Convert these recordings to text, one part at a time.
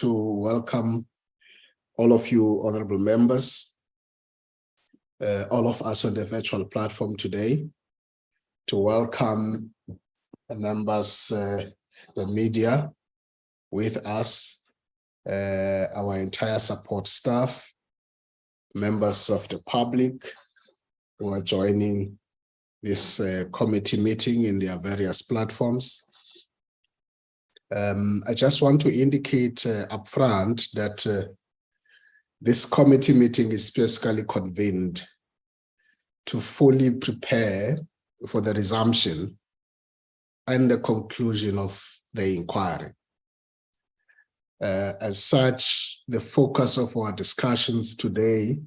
to welcome all of you honorable members, all of us on the virtual platform today, to welcome the members, the media with us, our entire support staff, members of the public who are joining this committee meeting in their various platforms. I just want to indicate upfront that this committee meeting is specifically convened to fully prepare for the resumption and the conclusion of the inquiry. As such, the focus of our discussions today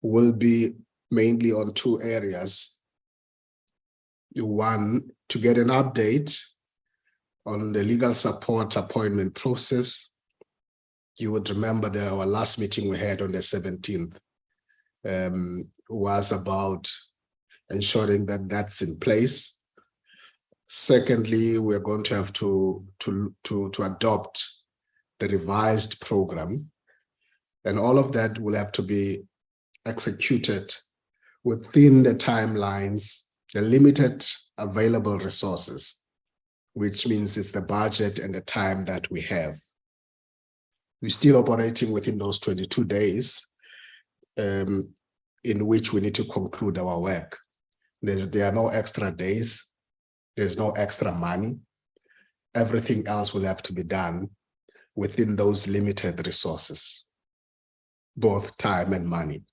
will be mainly on two areas. One, to get an update on the legal support appointment process. You would remember that our last meeting we had on the 17th was about ensuring that that's in place. Secondly, we're going to have to adopt the revised program, and all of that will have to be executed within the timelines, the limited available resources, which means it's the budget and the time that we have. We're still operating within those 22 days in which we need to conclude our work. There are no extra days. There's no extra money. Everything else will have to be done within those limited resources, both time and money.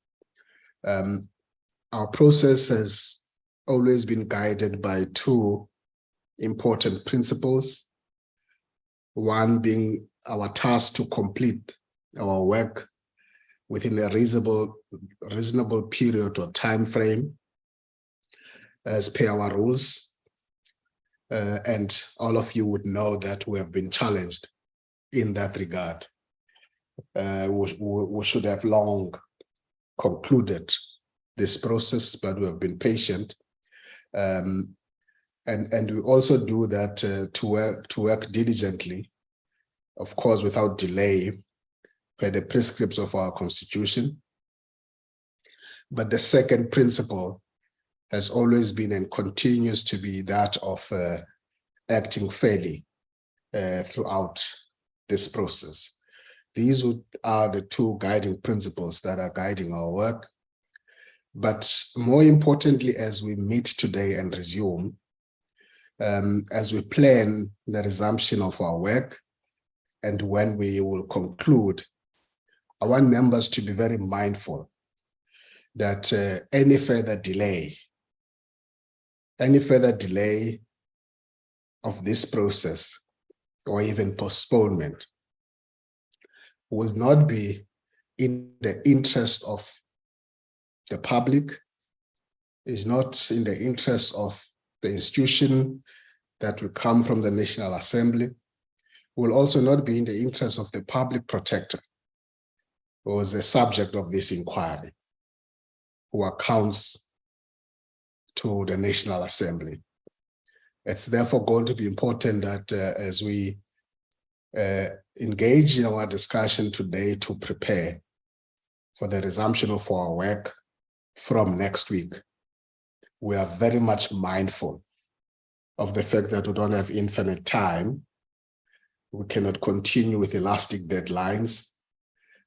Our process has always been guided by two important principles. One being our task to complete our work within a reasonable period or time frame as per our rules. And all of you would know that we have been challenged in that regard. We should have long concluded this process, but we have been patient. And we also do that to work diligently, of course, without delay, per the prescripts of our constitution. But the second principle has always been and continues to be that of acting fairly throughout this process. These are the two guiding principles that are guiding our work. But more importantly, as we meet today and resume, as we plan the resumption of our work and when we will conclude, I want members to be very mindful that any further delay of this process or even postponement will not be in the interest of the public, is not in the interest of the institution that will come from the National Assembly, will also not be in the interest of the public protector, who was the subject of this inquiry, who accounts to the National Assembly. It's therefore going to be important that as we engage in our discussion today to prepare for the resumption of our work from next week, we are very much mindful of the fact that we don't have infinite time. We cannot continue with elastic deadlines,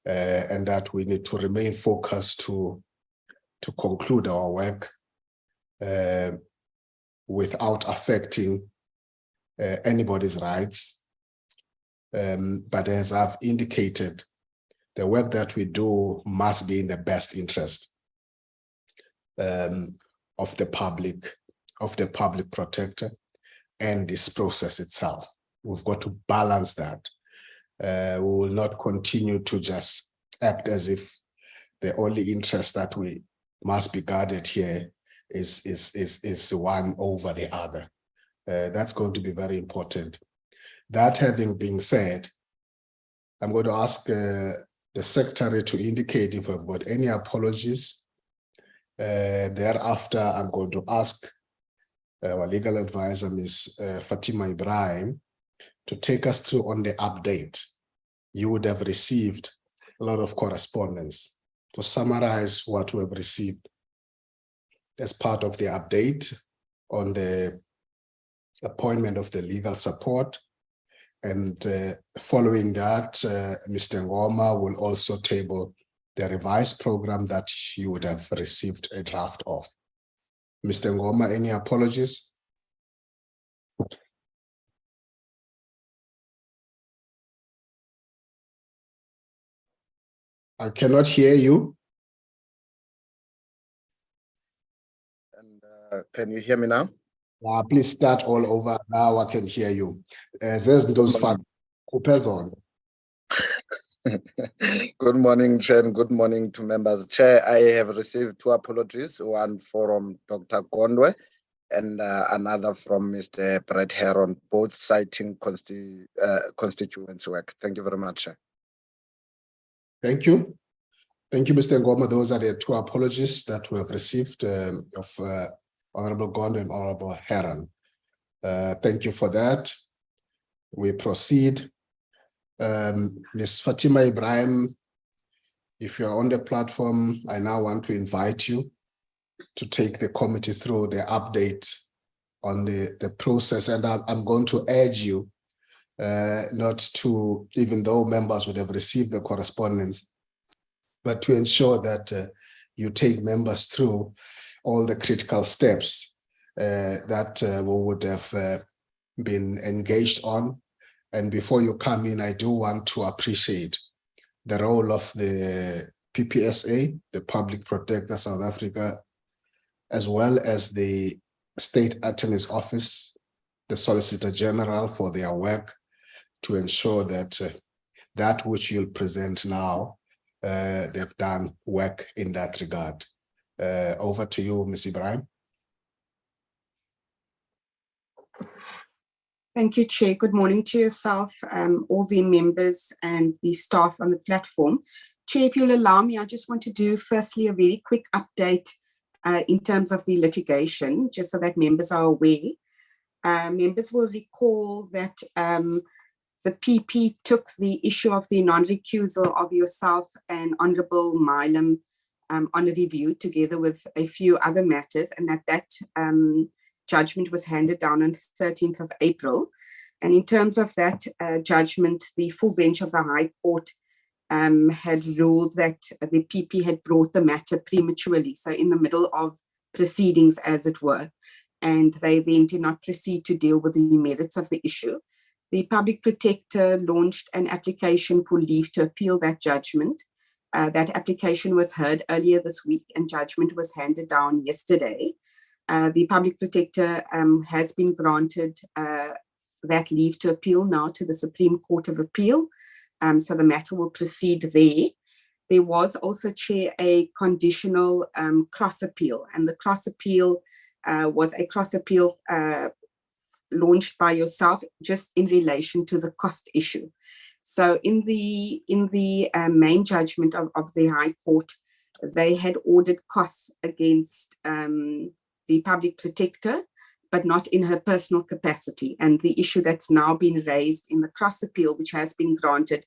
and that we need to remain focused to conclude our work without affecting anybody's rights. But as I've indicated, the work that we do must be in the best interest of the public protector and this process itself. We've got to balance that. We will not continue to just act as if the only interest that we must be guarded here is one over the other. That's going to be very important. That having been said, I'm going to ask the Secretary to indicate if I've got any apologies. Thereafter, I'm going to ask our legal advisor, Ms. Fatima Ibrahim, to take us through on the update you would have received a lot of correspondence. To summarize what we have received as part of the update on the appointment of the legal support. And following that, Mr. Ngoma will also table the revised program that you would have received a draft of. Mr. Ngoma, any apologies? I cannot hear you. And can you hear me now? Please start all over. Now I can hear you. There's those facts. Good morning, Chair, and good morning to members. Chair, I have received 2 apologies, one from Dr. Gondwe and another from Mr. Brett Heron, both citing constituency work. Thank you very much, Chair. Thank you. Thank you, Mr. Ngoma. Those are the 2 apologies that we have received of Honorable Gondwe and Honorable Heron. Thank you for that. We proceed. Ms. Fatima Ibrahim, if you are on the platform, I now want to invite you to take the committee through the update on the process. And I'm going to urge you not to, even though members would have received the correspondence, but to ensure that you take members through all the critical steps that we would have been engaged on. And before you come in, I do want to appreciate the role of the PPSA, the Public Protector South Africa, as well as the State Attorney's Office, the Solicitor General, for their work to ensure that that which you'll present now, they've done work in that regard. Over to you, Ms. Ibrahim. Thank you, Chair. Good morning to yourself, all the members and the staff on the platform. Chair, if you'll allow me, I just want to do firstly a very quick update in terms of the litigation, just so that members are aware. Members will recall that the PP took the issue of the non-recusal of yourself and Honourable Milam on review together with a few other matters, and that judgment was handed down on 13th of April. And in terms of that judgment, the full bench of the High Court had ruled that the PP had brought the matter prematurely, so in the middle of proceedings, as it were, and they then did not proceed to deal with the merits of the issue. The Public Protector launched an application for leave to appeal that judgment. That application was heard earlier this week and judgment was handed down yesterday. The Public Protector has been granted that leave to appeal now to the Supreme Court of Appeal. So the matter will proceed there. There was also, Chair, a conditional cross appeal, and the cross appeal was a cross appeal launched by yourself just in relation to the cost issue. So in the main judgment of the High Court, they had ordered costs against the Public Protector, but not in her personal capacity. And the issue that's now been raised in the cross appeal, which has been granted,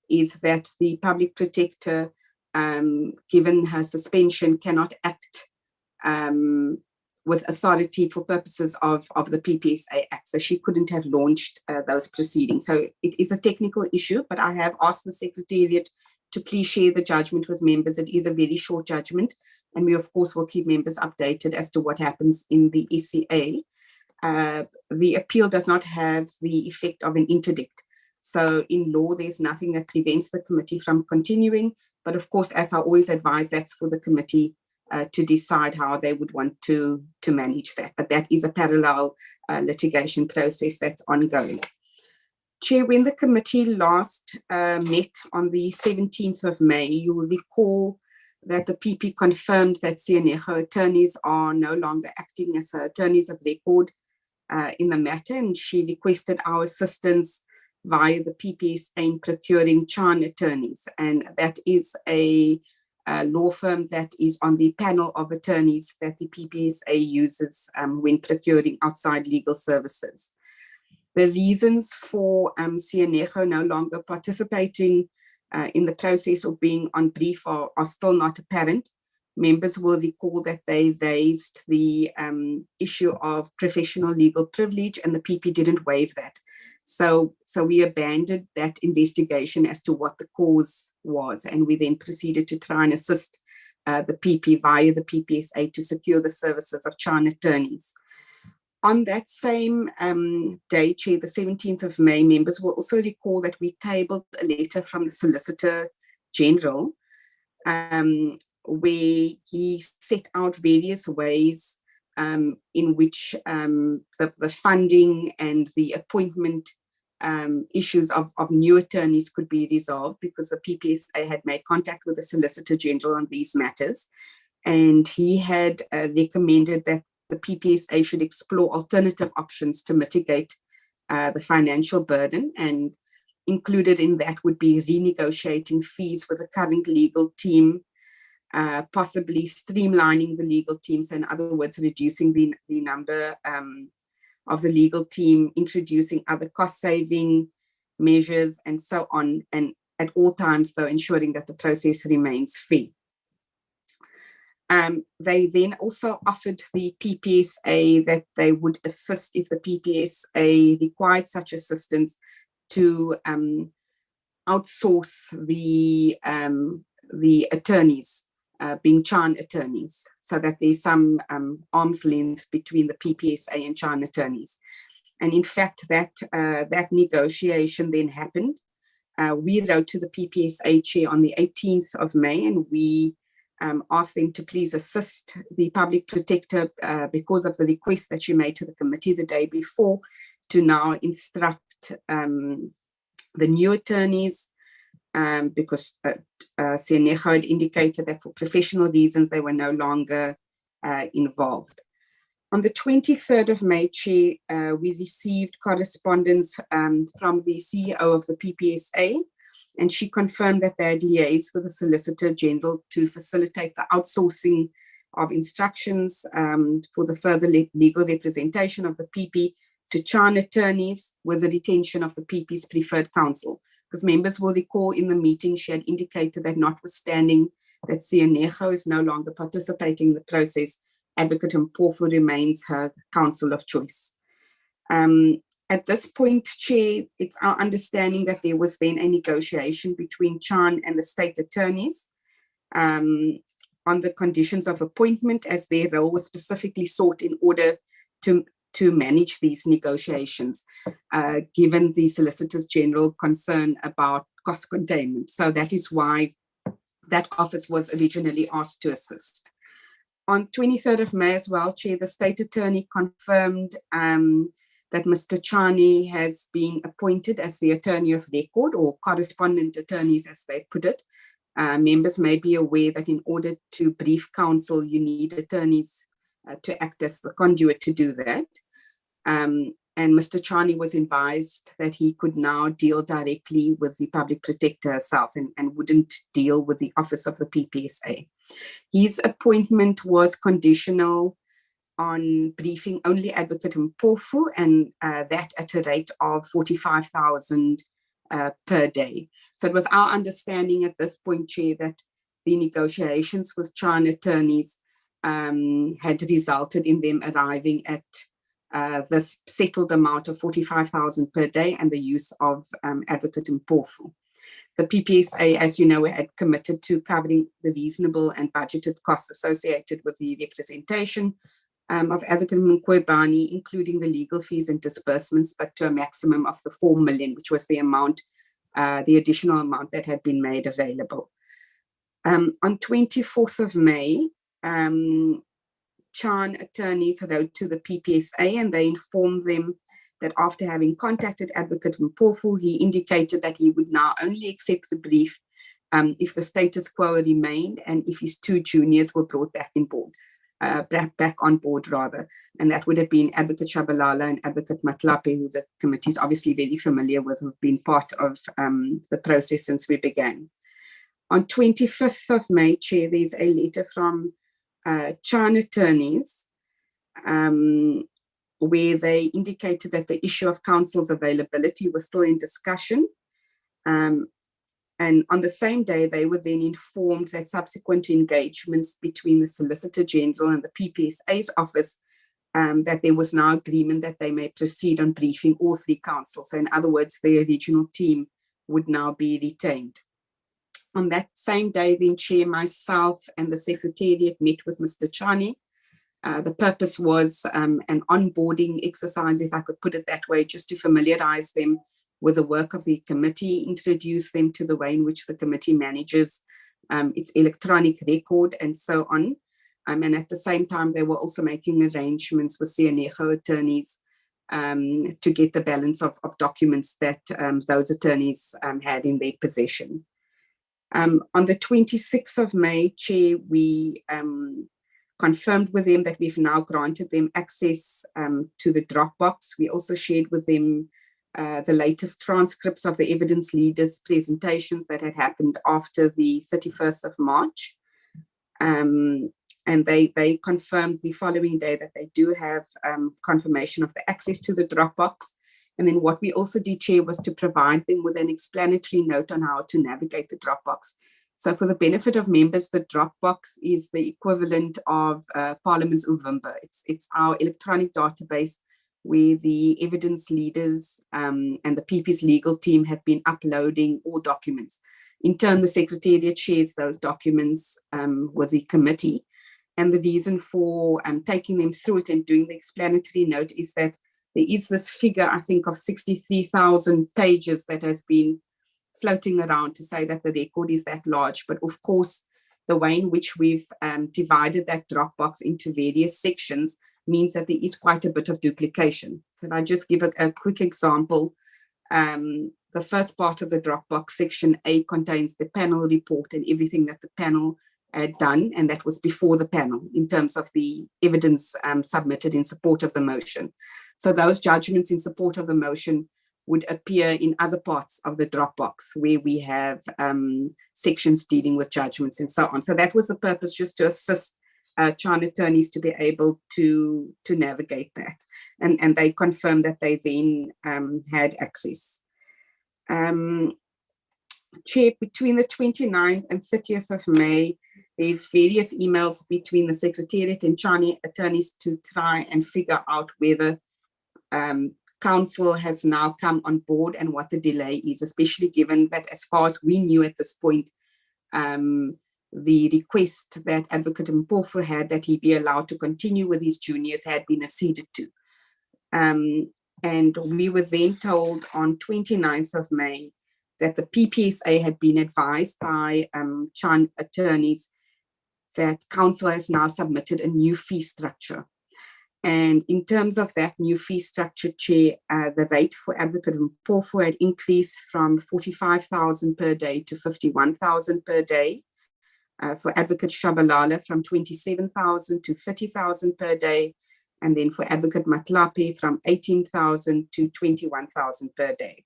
is that the Public Protector, given her suspension, cannot act with authority for purposes of the PPSA Act. So she couldn't have launched those proceedings. So it is a technical issue, but I have asked the Secretariat to please share the judgment with members. It is a very short judgment, and we of course will keep members updated as to what happens in the ECA. The appeal does not have the effect of an interdict. So in law, there's nothing that prevents the committee from continuing. But of course, as I always advise, that's for the committee to decide how they would want to manage that. But that is a parallel litigation process that's ongoing. Chair, when the committee last met on the 17th of May, you will recall that the PP confirmed that CNEGO attorneys are no longer acting as her attorneys of record in the matter, and she requested our assistance via the PPSA in procuring Chan attorneys, and that is a law firm that is on the panel of attorneys that the PPSA uses when procuring outside legal services. The reasons for Sianejo no longer participating in the process or being on brief are still not apparent. Members will recall that they raised the issue of professional legal privilege, and the PP didn't waive that. So we abandoned that investigation as to what the cause was, and we then proceeded to try and assist the PP via the PPSA to secure the services of Chan attorneys. On that same day, Chair, the 17th of May, members will also recall that we tabled a letter from the Solicitor General where he set out various ways in which the funding and the appointment issues of new attorneys could be resolved, because the PPSA had made contact with the Solicitor General on these matters. And he had recommended that the PPSA should explore alternative options to mitigate the financial burden, and included in that would be renegotiating fees with the current legal team, possibly streamlining the legal teams, in other words, reducing the number of the legal team, introducing other cost-saving measures, and so on, and at all times, though, ensuring that the process remains fair. They then also offered the PPSA that they would assist, if the PPSA required such assistance, to outsource the attorneys, being Chan attorneys, so that there's some arm's length between the PPSA and Chan attorneys. And in fact, that negotiation then happened. We wrote to the PPSA chair on the 18th of May, and we asked them to please assist the public protector because of the request that she made to the committee the day before, to now instruct the new attorneys, because Sianejo had indicated that for professional reasons they were no longer involved. On the 23rd of May, Chair, we received correspondence from the CEO of the PPSA, and she confirmed that they had liaised with the Solicitor General to facilitate the outsourcing of instructions for the further legal representation of the PP to Chan attorneys, with the retention of the PP's preferred counsel. Because members will recall in the meeting, she had indicated that notwithstanding that Sianejo is no longer participating in the process, Advocate Mpofu remains her counsel of choice. At this point, Chair, it's our understanding that there was then a negotiation between Chan and the state attorneys on the conditions of appointment, as their role was specifically sought in order to manage these negotiations, given the Solicitor General concern about cost containment. So that is why that office was originally asked to assist. On 23rd of May as well, Chair, the state attorney confirmed that Mr. Chani has been appointed as the attorney of record, or correspondent attorneys, as they put it. Members may be aware that in order to brief counsel, you need attorneys to act as the conduit to do that. And Mr. Chani was advised that he could now deal directly with the public protector herself, and wouldn't deal with the office of the PPSA. His appointment was conditional on briefing only Advocate Mpofu, and that at a rate of 45,000 per day. So it was our understanding at this point, Chair, that the negotiations with Chan attorneys had resulted in them arriving at this settled amount of 45,000 per day, and the use of Advocate Mpofu. The PPSA, as you know, had committed to covering the reasonable and budgeted costs associated with the representation of Advocate Mqwebani, including the legal fees and disbursements, but to a maximum of the 4 million, which was the amount, the additional amount that had been made available. On 24th of May, Chan attorneys wrote to the PPSA, and they informed them that after having contacted Advocate Mpofu, he indicated that he would now only accept the brief if the status quo remained, and if his two juniors were brought back on board. And that would have been Advocate Shabalala and Advocate Matlape, who the committee is obviously very familiar with, who've been part of the process since we began. On 25th of May, Chair, there's a letter from Chan attorneys where they indicated that the issue of counsel's availability was still in discussion. And on the same day, they were then informed that subsequent to engagements between the Solicitor General and the PPSA's office, that there was now agreement that they may proceed on briefing all three councils. So in other words, the regional team would now be retained. On that same day, then Chair, myself and the Secretariat met with Mr. Chani. The purpose was an onboarding exercise, if I could put it that way, just to familiarize them with the work of the committee, introduce them to the way in which the committee manages its electronic record and so on. And at the same time, they were also making arrangements with CNEGO attorneys to get the balance of documents that those attorneys had in their possession. On the 26th of May, Chair, we confirmed with them that we've now granted them access to the Dropbox. We also shared with them the latest transcripts of the evidence leaders' presentations that had happened after the 31st of March. And they confirmed the following day that they do have confirmation of the access to the Dropbox. And then what we also did, Chair, was to provide them with an explanatory note on how to navigate the Dropbox. So for the benefit of members, the Dropbox is the equivalent of Parliament's Uvimba. It's our electronic database where the evidence leaders and the PP's legal team have been uploading all documents. In turn, the Secretariat shares those documents with the committee. And the reason for taking them through it and doing the explanatory note is that there is this figure, I think, of 63,000 pages that has been floating around to say that the record is that large. But of course, the way in which we've divided that Dropbox into various sections means that there is quite a bit of duplication. Can I just give a quick example? The first part of the Dropbox, section A, contains the panel report and everything that the panel had done, and that was before the panel in terms of the evidence submitted in support of the motion. So those judgments in support of the motion would appear in other parts of the Dropbox where we have sections dealing with judgments and so on. So that was the purpose, just to assist China attorneys to be able to navigate that. And they confirmed that they then had access. Chair, between the 29th and 30th of May, there's various emails between the Secretariat and China attorneys to try and figure out whether council has now come on board and what the delay is, especially given that as far as we knew at this point, the request that Advocate Mpofu had that he be allowed to continue with his juniors had been acceded to. And we were then told on 29th of May that the PPSA had been advised by Chan attorneys that council has now submitted a new fee structure. And in terms of that new fee structure, Chair, the rate for Advocate Mpofu had increased from 45,000 per day to 51,000 per day. For Advocate Shabalala from 27,000 to 30,000 per day. And then for Advocate Matlapi from 18,000 to 21,000 per day.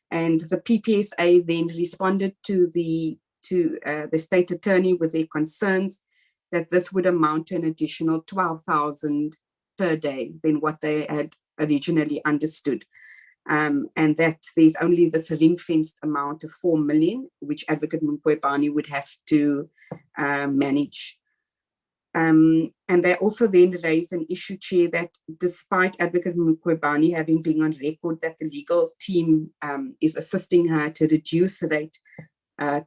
And the PPSA then responded to the state attorney with their concerns that this would amount to an additional 12,000 per day than what they had originally understood. And that there's only this ring-fenced amount of 4 million, which Advocate Mqwebani would have to manage. And they also then raised an issue, Chair, that despite Advocate Mqwebani having been on record that the legal team is assisting her to reduce the rate,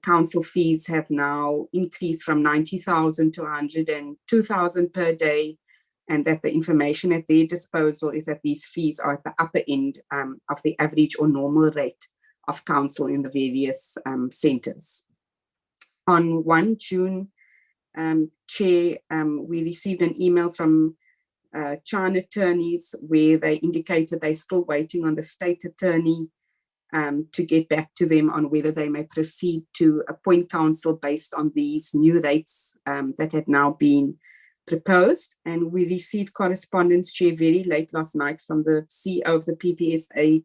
council fees have now increased from 90,000 to 102,000 per day, and that the information at their disposal is that these fees are at the upper end of the average or normal rate of council in the various centres. On 1 June, Chair, we received an email from China attorneys where they indicated they're still waiting on the state attorney to get back to them on whether they may proceed to appoint counsel based on these new rates that had now been proposed. And we received correspondence, Chair, very late last night from the CEO of the PPSA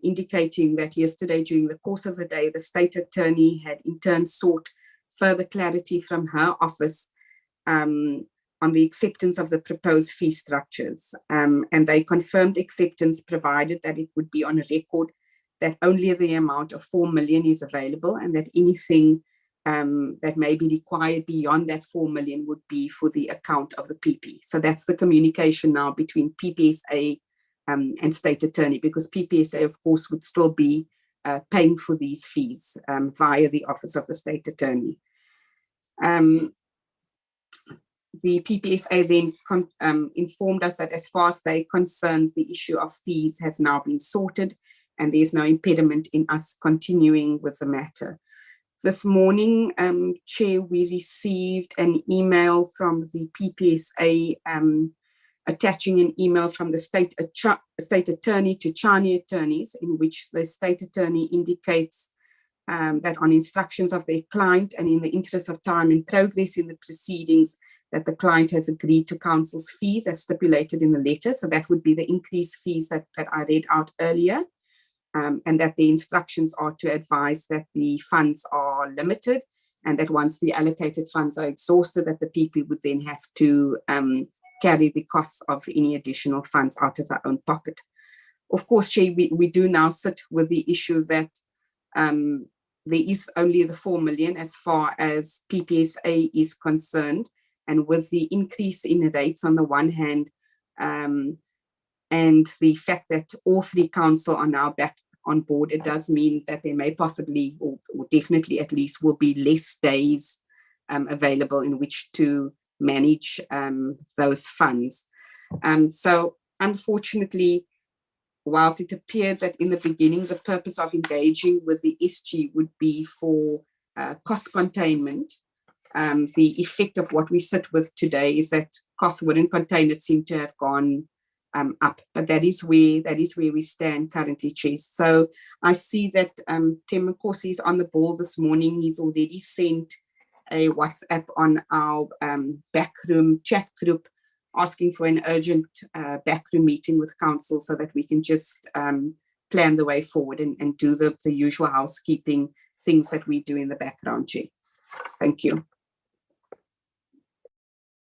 indicating that yesterday during the course of the day, the state attorney had in turn sought further clarity from her office on the acceptance of the proposed fee structures. And they confirmed acceptance provided that it would be on a record that only the amount of 4 million is available, and that anything that may be required beyond that 4 million would be for the account of the PP. So that's the communication now between PPSA and State Attorney, because PPSA, of course, would still be paying for these fees via the Office of the State Attorney. The PPSA then informed us that as far as they're concerned, the issue of fees has now been sorted, and there's no impediment in us continuing with the matter. This morning, Chair, we received an email from the PPSA attaching an email from the State Attorney to Chani attorneys, in which the State Attorney indicates that on instructions of their client and in the interest of time and progress in the proceedings, that the client has agreed to counsel's fees as stipulated in the letter. So that would be the increased fees that I read out earlier, and that the instructions are to advise that the funds are limited, and that once the allocated funds are exhausted, that the PP would then have to carry the costs of any additional funds out of their own pocket. Of course, Chair, we do now sit with the issue that there is only the 4 million as far as PPSA is concerned, and with the increase in rates on the one hand, and the fact that all three council are now back on board, it does mean that there may possibly, or definitely at least, will be less days available in which to manage those funds. So unfortunately, whilst it appeared that in the beginning the purpose of engaging with the SG would be for cost containment, the effect of what we sit with today is that costs wouldn't contain. It seemed to have gone up, but that is where we stand currently, Chair. So I see that Tim Nkosi is on the ball this morning. He's already sent a WhatsApp on our backroom chat group asking for an urgent backroom meeting with council so that we can just plan the way forward and do the usual housekeeping things that we do in the background, Chair. Thank you.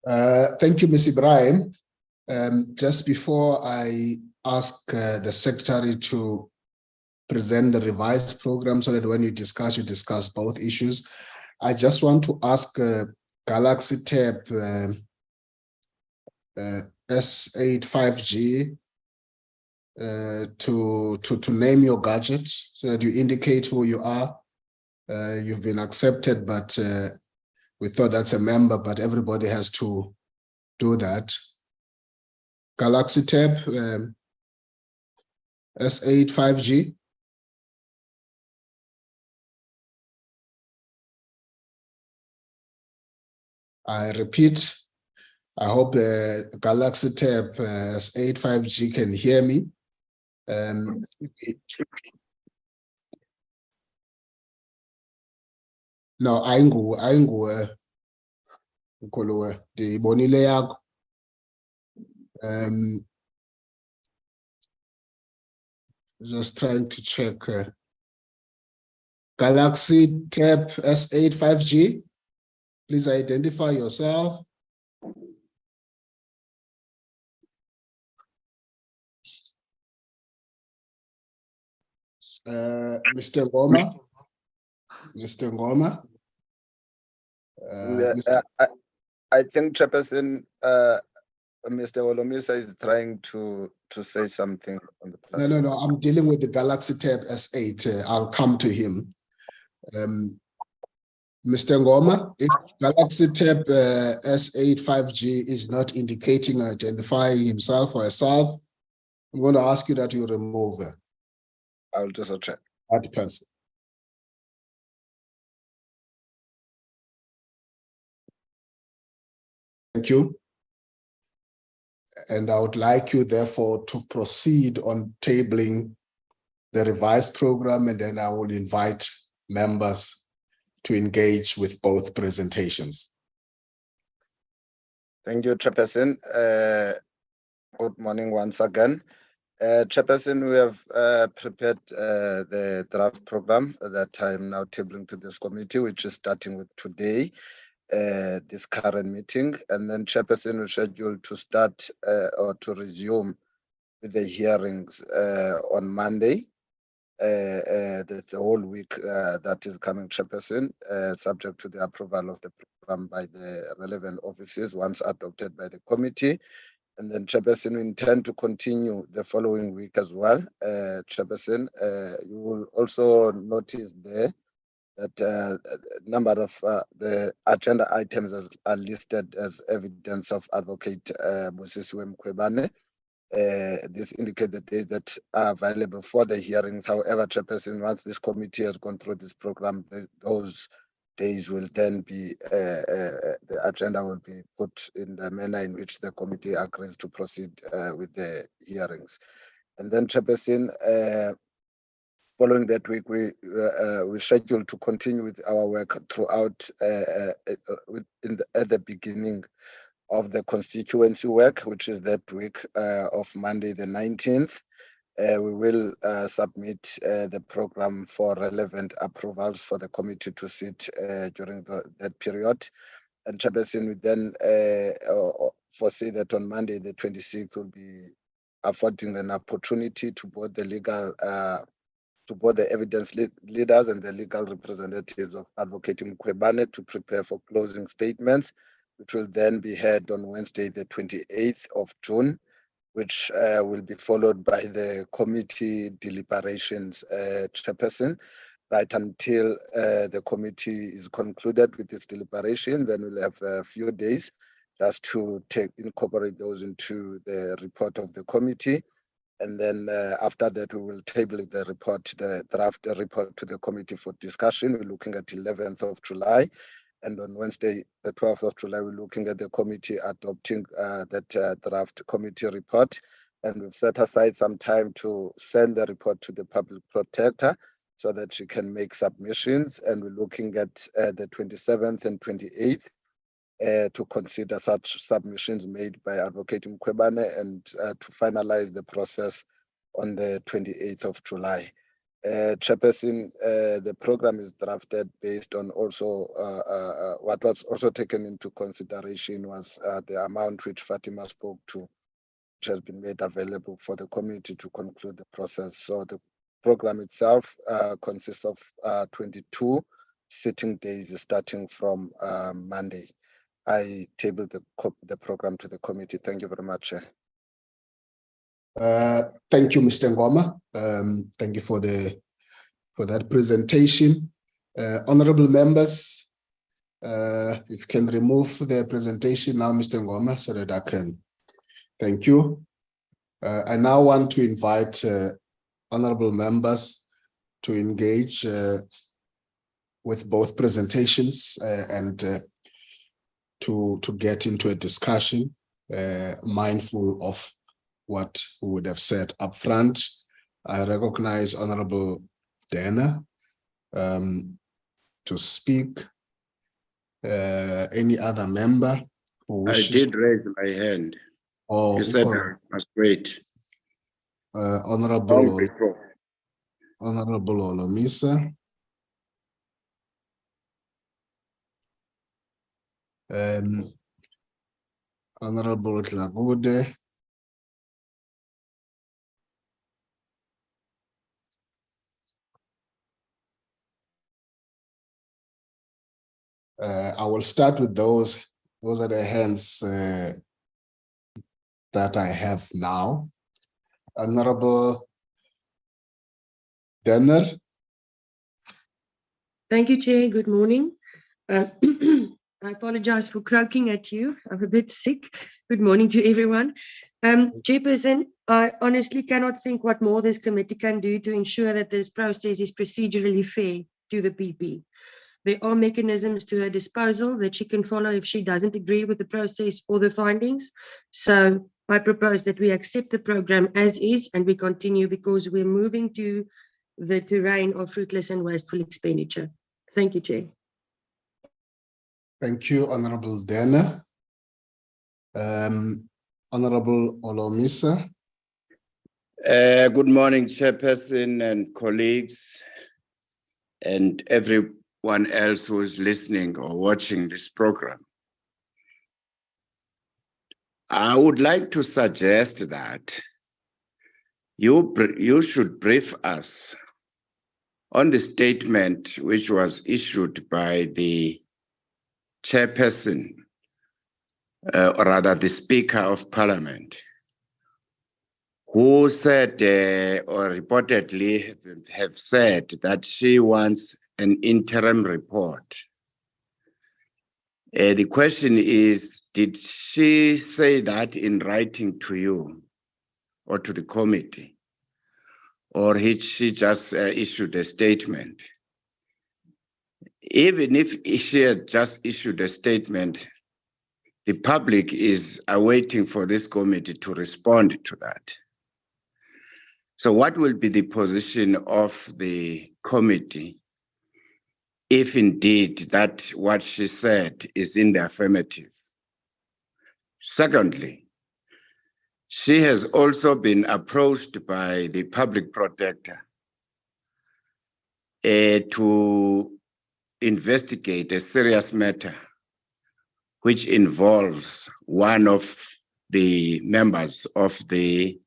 Thank you, Ms. Ibrahim. Just before I ask the Secretary to present the revised program so that when you discuss both issues, I just want to ask Galaxy Tab S85G to name your gadget so that you indicate who you are. You've been accepted, but we thought that's a member, but everybody has to do that. Galaxy Tab S85G. I repeat, I hope Galaxy Tab S85G can hear me. No, ayinguwe Nkuluwe ndiyibonile yakho. Just trying to check. Galaxy Tab S85G, please identify yourself. Mr. Ngoma. Mr. Ngoma. I think Chairperson, Mr. Olomisa is trying to say something on the platform. No, I'm dealing with the Galaxy Tab S8. I'll come to him. Mr. Ngoma, if Galaxy Tab S8 5G is not indicating or identifying himself or herself, I'm going to ask you that you remove her. I'll just check that person. Thank you. And I would like you, therefore, to proceed on tabling the revised program, and then I will invite members to engage with both presentations. Thank you, Chairperson. Good morning once again. Chairperson, we have prepared the draft program that I'm now tabling to this committee, which is starting with today. this current meeting, and then Chairperson will schedule to start or to resume with the hearings on Monday. The whole week that is coming, Chairperson, subject to the approval of the program by the relevant offices once adopted by the committee. And then Chairperson, we intend to continue the following week as well. Chairperson, you will also notice there that a number of the agenda items are listed as evidence of Advocate Bosisiwe Mkhwebane. This indicates the days that are available for the hearings. However, Chairperson, once this committee has gone through this program, those days will then be, the agenda will be put in the manner in which the committee agrees to proceed with the hearings. And then, Chairperson, following that week, we schedule to continue with our work throughout at the beginning of the constituency work, which is that week of Monday the 19th. We will submit the program for relevant approvals for the committee to sit during that period. And Chairperson, we then foresee that on Monday the 26th will be affording an opportunity to both the legal to both the evidence leaders and the legal representatives of Advocate Mkhwebane to prepare for closing statements, which will then be heard on Wednesday, the 28th of June, which will be followed by the committee deliberations, Chairperson, right until the committee is concluded with its deliberation. Then we'll have a few days just to incorporate those into the report of the committee. And then after that, we will table the report, the draft report to the committee for discussion. We're looking at 11th of July. And on Wednesday, the 12th of July, we're looking at the committee adopting that draft committee report. And we've set aside some time to send the report to the public protector so that she can make submissions. And we're looking at the 27th and 28th to consider such submissions made by Advocate Mkhwebane and to finalize the process on the 28th of July. Chairperson, the program is drafted based on also what was also taken into consideration was the amount which Fatima spoke to, which has been made available for the committee to conclude the process. So the program itself consists of 22 sitting days starting from Monday. I tabled the program to the committee. Thank you very much. Thank you, Mr. Ngoma. Thank you for that presentation. Honorable members, if you can remove the presentation now, Mr. Ngoma, so that I can. Thank you. I now want to invite honorable members to engage with both presentations and to get into a discussion, mindful of what we would have said up front. I recognize Honorable Dana to speak. Any other member who wishes? I did raise my hand. Oh, you said I must wait. Honorable Olomisa. Honorable Tlagude. I will start with those. Those are the hands that I have now. Honorable Denner. Thank you, Chair. Good morning. I apologize for croaking at you. I'm a bit sick. Good morning to everyone. Chairperson, I honestly cannot think what more this committee can do to ensure that this process is procedurally fair to the PP. There are mechanisms to her disposal that she can follow if she doesn't agree with the process or the findings. So I propose that we accept the program as is and we continue because we're moving to the terrain of fruitless and wasteful expenditure. Thank you, Chair. Thank you, Honorable Dana. Honorable Olomisa. Good morning, Chairperson and colleagues and every anyone else who is listening or watching this program, I would like to suggest that you should brief us on the statement which was issued by the chairperson, or rather the Speaker of Parliament, who said or reportedly have said that she wants an interim report. The question is, did she say that in writing to you or to the committee? Or had she just issued a statement? Even if she had just issued a statement, the public is awaiting for this committee to respond to that. So what will be the position of the committee if indeed that what she said is in the affirmative? Secondly, she has also been approached by the public protector to investigate a serious matter which involves one of the members of the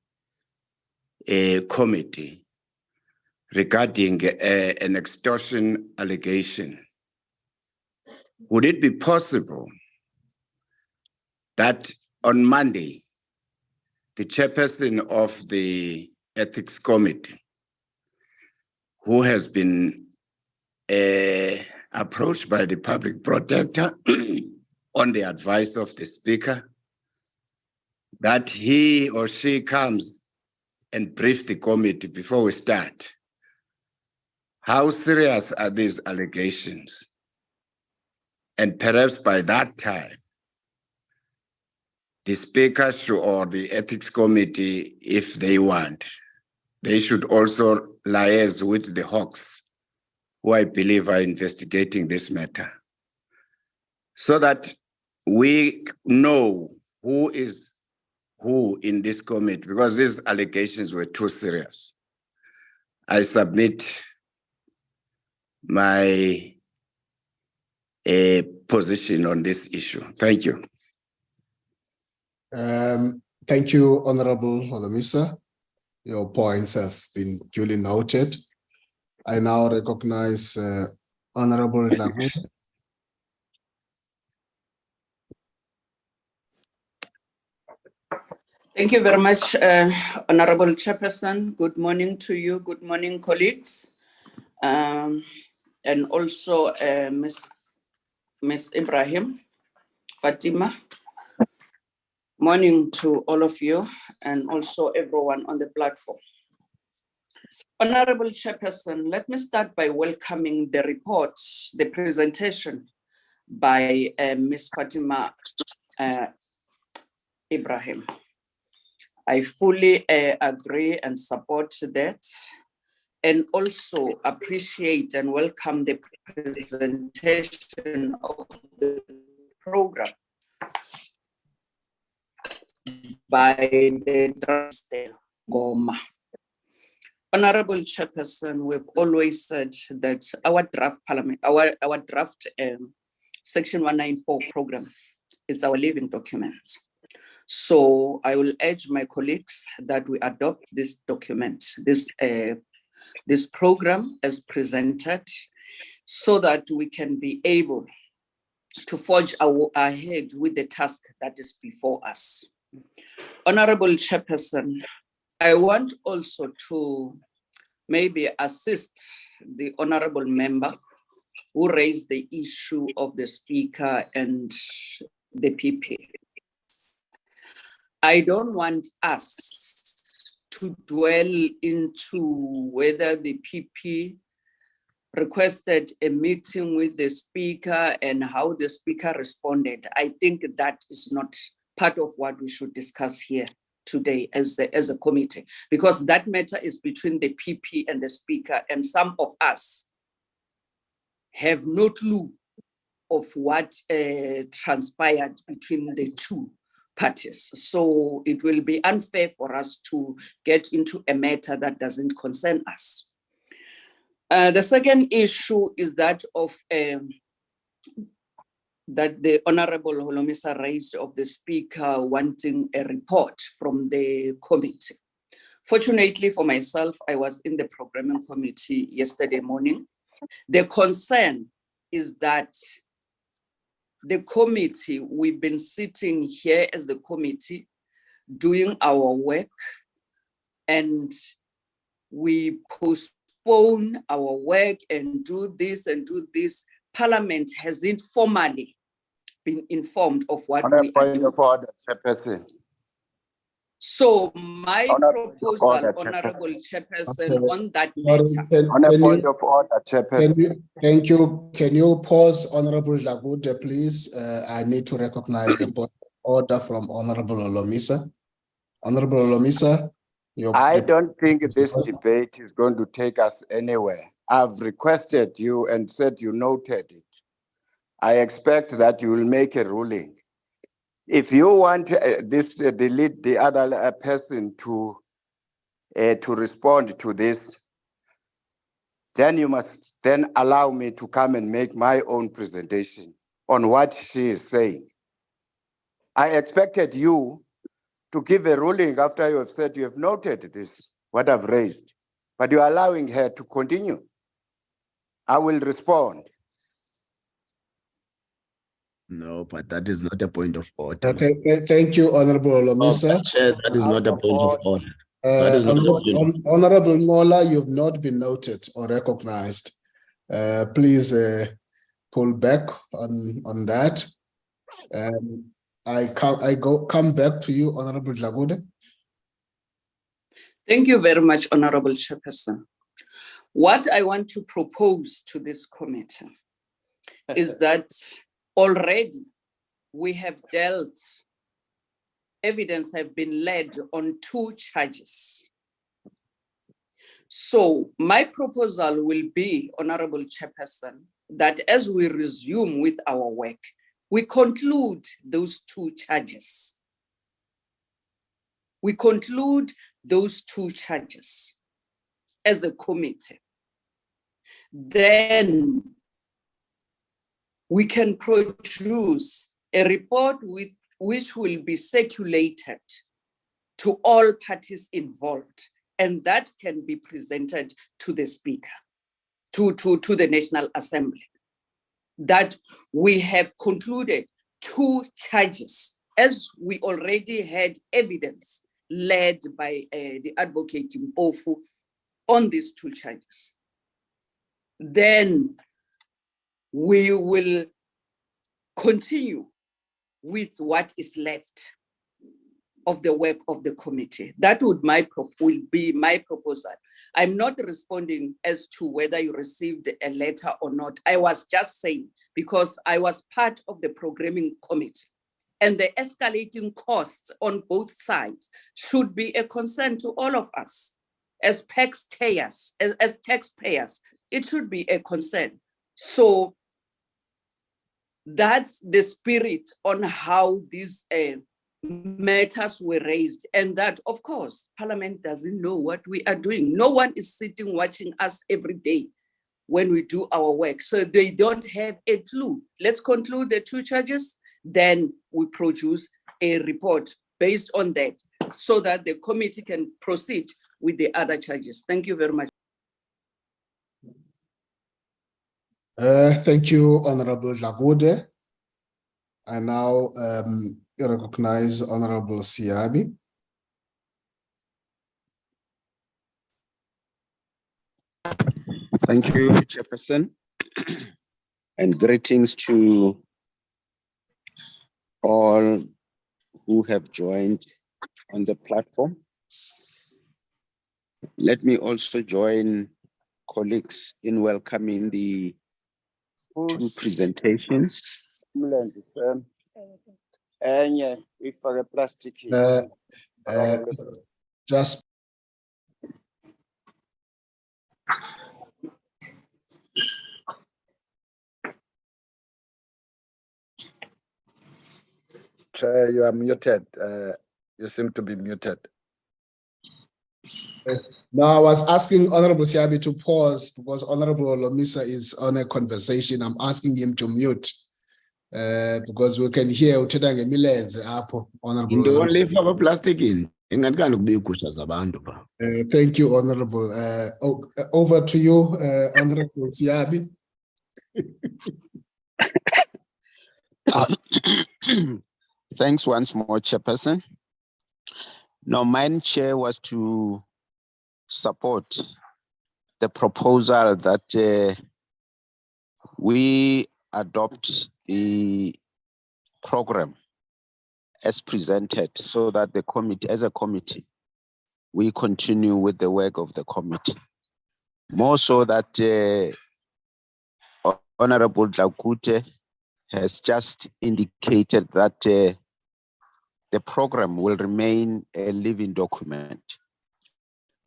committee regarding an extortion allegation. Would it be possible that on Monday, the chairperson of the ethics committee, who has been approached by the public protector on the advice of the speaker, that he or she comes and briefs the committee before we start? How serious are these allegations? And perhaps by that time, the speaker or the ethics committee, if they want, they should also liaise with the Hawks, who I believe are investigating this matter, so that we know who is who in this committee, because these allegations were too serious. I submit my position on this issue. Thank you. Thank you, Honorable Holomisa. Your points have been duly noted. I now recognize Honorable Dlamini. Thank you very much, Honorable Chairperson. Good morning to you. Good morning, colleagues. And also Ms. Ibrahim, Fatima. Morning to all of you and also everyone on the platform. Honorable Chairperson, let me start by welcoming the report, the presentation by Ms. Fatima Ibrahim. I fully agree and support that, and also appreciate and welcome the presentation of the program by the Trustee Goma. Honorable Chairperson, we've always said that our draft parliament, our draft Section 194 program is our living document. So I will urge my colleagues that we adopt this document, this program as presented, so that we can be able to forge ahead with the task that is before us. Honorable Chairperson, I want also to maybe assist the honorable member who raised the issue of the speaker and the PP. I don't want us to dwell into whether the PP requested a meeting with the speaker and how the speaker responded. I think that is not part of what we should discuss here today as a committee, because that matter is between the PP and the speaker, and some of us have no clue of what transpired between the two parties. So it will be unfair for us to get into a matter that doesn't concern us. The second issue is that of that the Honorable Holomisa raised of the Speaker wanting a report from the committee. Fortunately for myself, I was in the programming committee yesterday morning. The concern is that the committee, we've been sitting here as the committee doing our work, and we postpone our work and do this and do this. Parliament hasn't formally been informed of what On a we are point doing. of order, Chairperson. So my proposal, Honorable Chairperson, Okay. on that Sorry, matter. On a point of order, Chairperson. thank you. Can you pause, Honorable Lagude, please? I need to recognize the point of order from Honorable Olomisa. Honorable Olomisa, I don't think this debate is going to take us anywhere. I've requested you and said you noted it. I expect that you will make a ruling. If you want the other person to respond to this, then you must then allow me to come and make my own presentation on what she is saying. I expected you to give a ruling after you have said you have noted this, what I've raised, but you're allowing her to continue. I will respond. No, but that is not a point of order. Thank you, Honorable Olomisa. Chair, that is not a point of order. That is not a point of order. Honorable Mola, you've not been noted or recognized. Please pull back on that. I come back to you, Honorable Lagude. Thank you very much, Honorable Chairperson. What I want to propose to this committee is that already we have dealt, evidence have been led on 2 charges. So my proposal will be, Honorable Chairperson, that as we resume with our work, we conclude those 2 charges. We conclude those 2 charges as a committee. Then we can produce a report which will be circulated to all parties involved, and that can be presented to the Speaker, to the National Assembly, that we have concluded 2 charges, as we already had evidence led by the advocate Mpofu on these 2 charges. Then we will continue with what is left of the work of the committee. That will be my proposal. I'm not responding as to whether you received a letter or not. I was just saying, because I was part of the programming committee, and the escalating costs on both sides should be a concern to all of us as taxpayers. As taxpayers, it should be a concern. So that's the spirit on how these matters were raised, and that, of course, Parliament doesn't know what we are doing. No one is sitting watching us every day when we do our work, so they don't have a clue. Let's conclude the 2 charges, then we produce a report based on that, so that the committee can proceed with the other charges. Thank you very much. Thank you, Honorable Lagude. I now recognize Honorable Siabi. Thank you, Chairperson, and greetings to all who have joined on the platform. Let me also join colleagues in welcoming the 2 presentations. Just Chair, you are muted. You seem to be muted. No, I was asking Honorable Siabi to pause because Honorable Lomisa is on a conversation. I'm asking him to mute because we can hear uthetha ngemilenze apho, Honorable. Into only for plastic in. Thank you, Honorable. Over to you, Honorable Siabi. Thanks once more, Chairperson. Now, my chair was to support the proposal that we adopt the program as presented so that the committee, as a committee, we continue with the work of the committee. More so that Honorable Dlakute has just indicated that the program will remain a living document.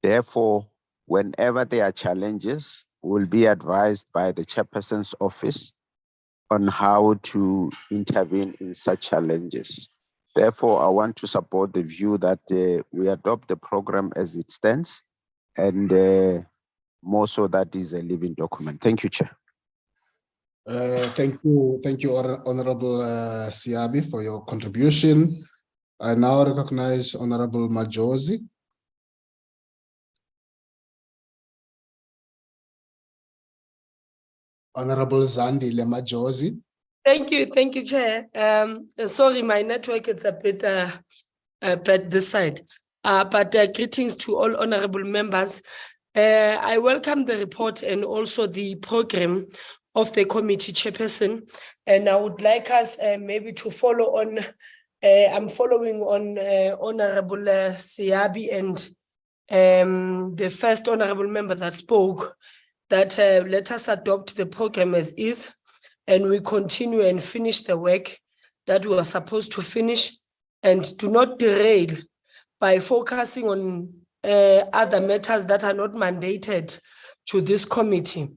Therefore, whenever there are challenges, we'll be advised by the chairperson's office on how to intervene in such challenges. Therefore, I want to support the view that we adopt the program as it stands, and more so that is a living document. Thank you, Chair. Thank you, Honorable Siabi, for your contribution. I now recognize Honorable Majosi. Honorable Zandile Majosi. Thank you, Chair. Sorry, my network is a bit bad this side. But greetings to all honorable members. I welcome the report and also the program of the committee chairperson. And I would like us maybe to follow on. I'm following on Honorable Siabi and the first honorable member that spoke, that let us adopt the program as is, and we continue and finish the work that we are supposed to finish, and do not derail by focusing on other matters that are not mandated to this committee.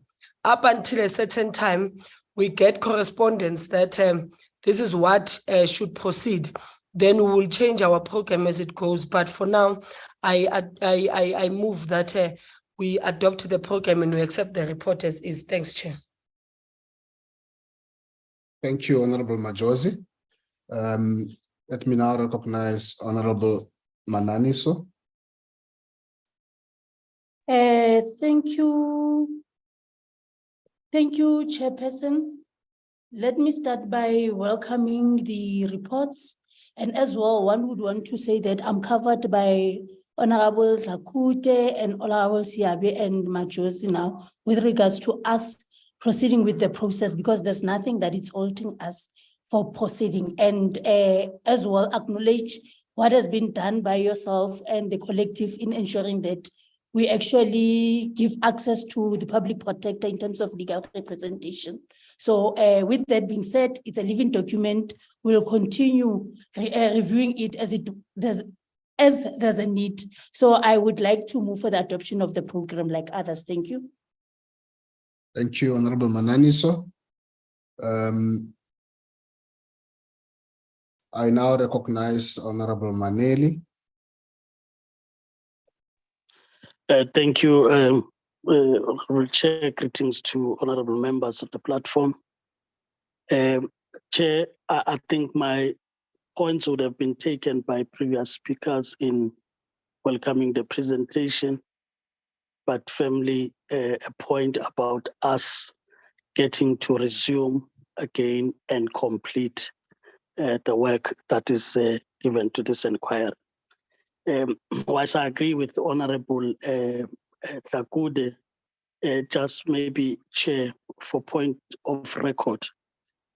Up until a certain time, we get correspondence that this is what should proceed. Then we will change our program as it goes. But for now, I move that we adopt the program and we accept the report as is. Thanks, Chair. Thank you, Honorable Majosi. Let me now recognize Honorable Mananiso. Thank you. Thank you, Chairperson. Let me start by welcoming the reports. And as well, one would want to say that I'm covered by Honorable Dlakute and Honorable Siabi and Majosi now with regards to us proceeding with the process, because there's nothing that is halting us for proceeding. And as well, acknowledge what has been done by yourself and the collective in ensuring that we actually give access to the public protector in terms of legal representation. So with that being said, it's a living document. We'll continue reviewing it as there's a need. So I would like to move for the adoption of the program like others. Thank you. Thank you, Honorable Mananiso. I now recognize Honorable Maneli. Thank you, Honorable Chair. Greetings to honorable members of the platform. Chair, I think my points would have been taken by previous speakers in welcoming the presentation, but firmly a point about us getting to resume again and complete the work that is given to this inquiry. Whilst I agree with Honorable Dlakute, just maybe, Chair, for point of record,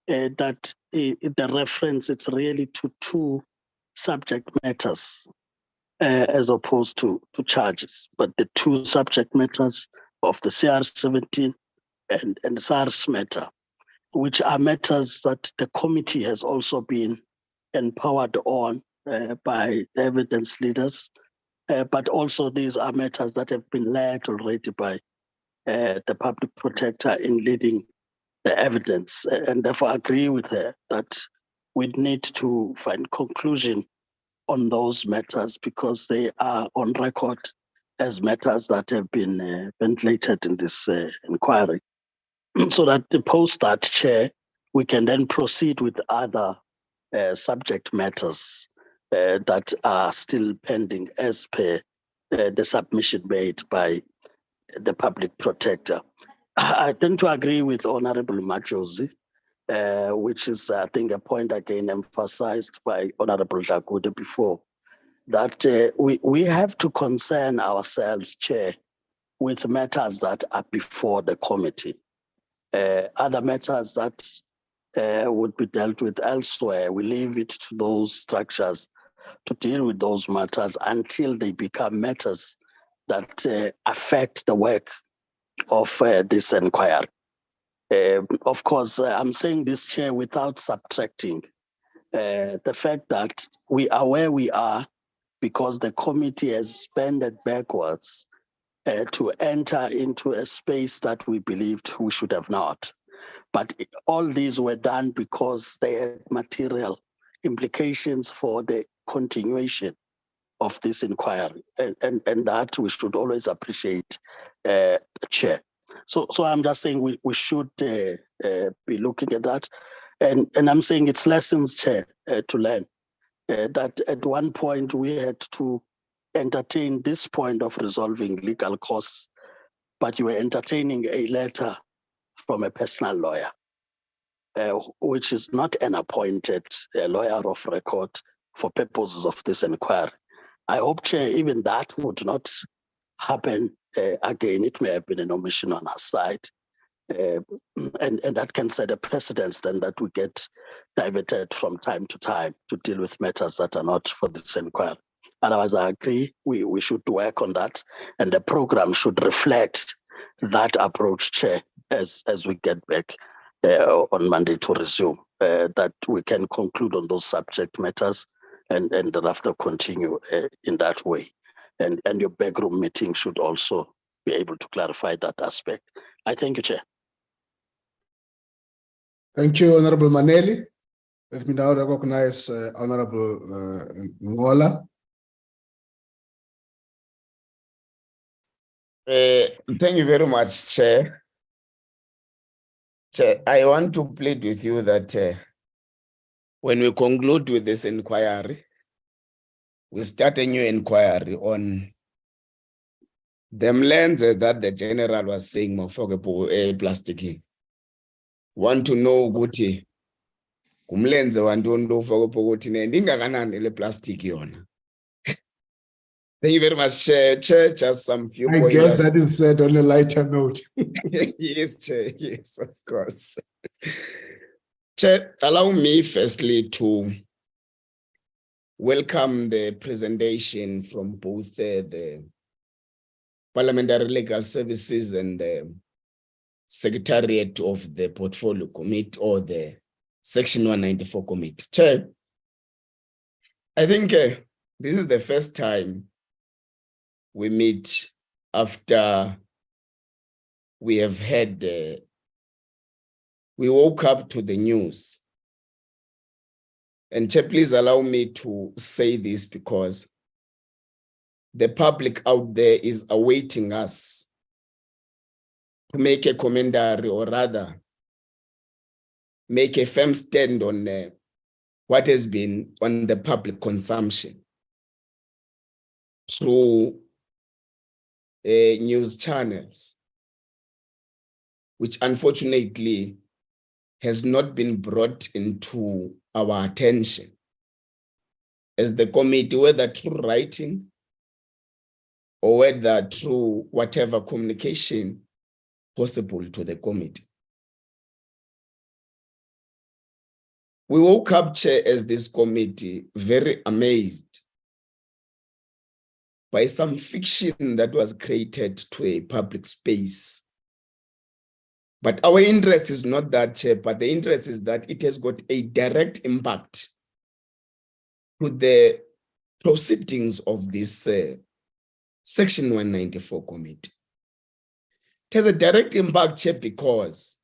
that the reference, it's really to two subject matters as opposed to charges, but the two subject matters of the CR17 and the SARS matter, which are matters that the committee has also been empowered on by the evidence leaders, but also these are matters that have been led already by the public protector in leading the evidence, and therefore agree with her that we need to find conclusion on those matters because they are on record as matters that have been ventilated in this inquiry, so that post that, Chair, we can then proceed with other subject matters that are still pending as per the submission made by the public protector. I tend to agree with Honorable Majosi, which is, I think, a point again emphasized by Honorable Dagude before, that we have to concern ourselves, Chair, with matters that are before the committee. Other matters that would be dealt with elsewhere, we leave it to those structures to deal with those matters until they become matters that affect the work of this inquiry. Of course, I'm saying this, Chair, without subtracting the fact that we are where we are because the committee has bended backwards to enter into a space that we believed we should have not. But all these were done because they had material implications for the continuation of this inquiry, and that we should always appreciate, Chair. So I'm just saying we should be looking at that, and I'm saying it's lessons, Chair, to learn. That at one point we had to entertain this point of resolving legal costs, but you were entertaining a letter from a personal lawyer, which is not an appointed lawyer of record for purposes of this inquiry. I hope, Chair, even that would not happen again. It may have been an omission on our side. And that can set a precedence then that we get diverted from time to time to deal with matters that are not for this inquiry. Otherwise, I agree, we should work on that, and the program should reflect that approach, Chair, as we get back on Monday to resume, that we can conclude on those subject matters and thereafter continue in that way. And your backroom meeting should also be able to clarify that aspect. I thank you, Chair. Thank you, Honorable Maneli. Let me now recognize Honorable Ngola. Thank you very much, Chair. Chair, I want to plead with you that when we conclude with this inquiry, we start a new inquiry on the lens that the general was saying, plastic. Want to know ukuthi kumlenze wantondo ufaka ukuthi ndingakanani le plastic yona. Thank you very much, Chair. Chair, just some few points. I guess that is said on a lighter note. Yes, Chair. Yes, of course. Chair, allow me firstly to welcome the presentation from both the Parliamentary Legal Services and the Secretariat of the Portfolio Committee or the Section 194 Committee. Chair, I think this is the first time we meet after we have had, we woke up to the news. And Chair, please allow me to say this because the public out there is awaiting us to make a commentary, or rather make a firm stand on what has been on the public consumption through news channels, which unfortunately has not been brought into our attention as the committee, whether through writing or whether through whatever communication possible to the committee. We woke up, Chair, as this committee very amazed by some fiction that was created to a public space. But our interest is not that, Chair, but the interest is that it has got a direct impact to the proceedings of this Section 194 committee. It has a direct impact, Chair, because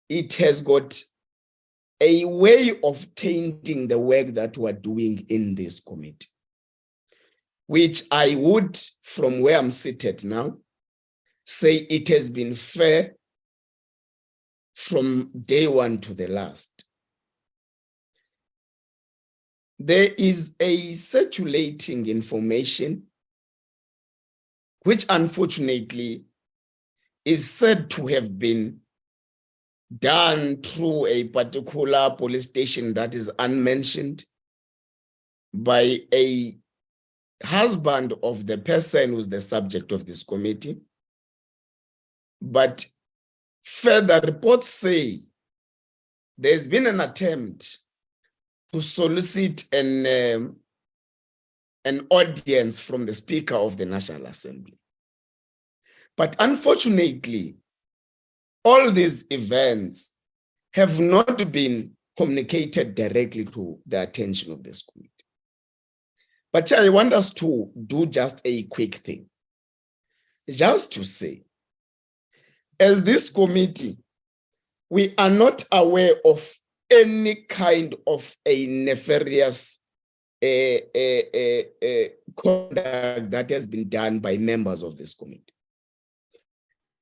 it has got a way of tainting the work that we're doing in this committee. which I would, from where I'm seated now, say it has been fair from day one to the last. There is a circulating information which unfortunately is said to have been done through a particular police station that is unmentioned by a husband of the person who's the subject of this committee. But further reports say there's been an attempt to solicit an audience from the Speaker of the National Assembly. But unfortunately, all these events have not been communicated directly to the attention of this committee. But I want us to do just a quick thing. Just to say, as this committee, we are not aware of any kind of a nefarious conduct that has been done by members of this committee.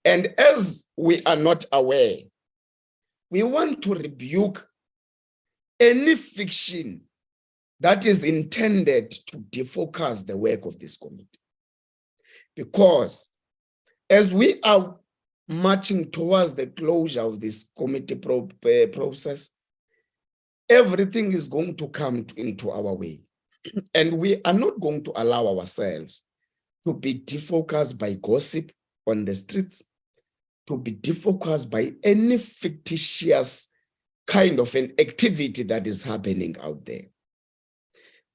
And as we are not aware, we want to rebuke any fiction that is intended to defocus the work of this committee. Because as we are marching towards the closure of this committee process, everything is going to come into our way. And we are not going to allow ourselves to be defocused by gossip on the streets, to be defocused by any fictitious kind of an activity that is happening out there.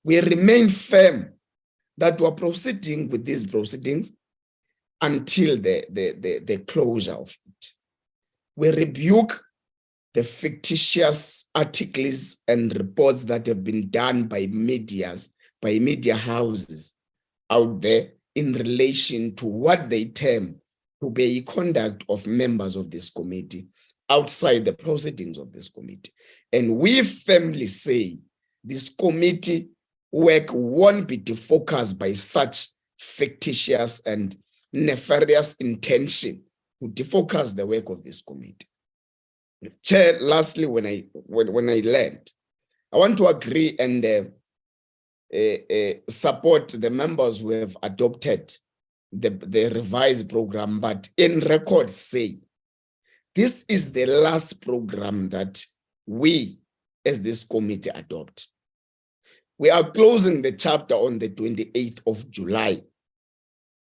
We remain firm that we are proceeding with these proceedings until the closure of it. We rebuke the fictitious articles and reports that have been done by media houses out there in relation to what they term to be a conduct of members of this committee outside the proceedings of this committee. And we firmly say this committee work won't be defocused by such fictitious and nefarious intention to defocus the work of this committee. Chair, lastly, when I land, I want to agree and support the members who have adopted the revised program, but in record say, this is the last program that we as this committee adopt. We are closing the chapter on the 28th of July.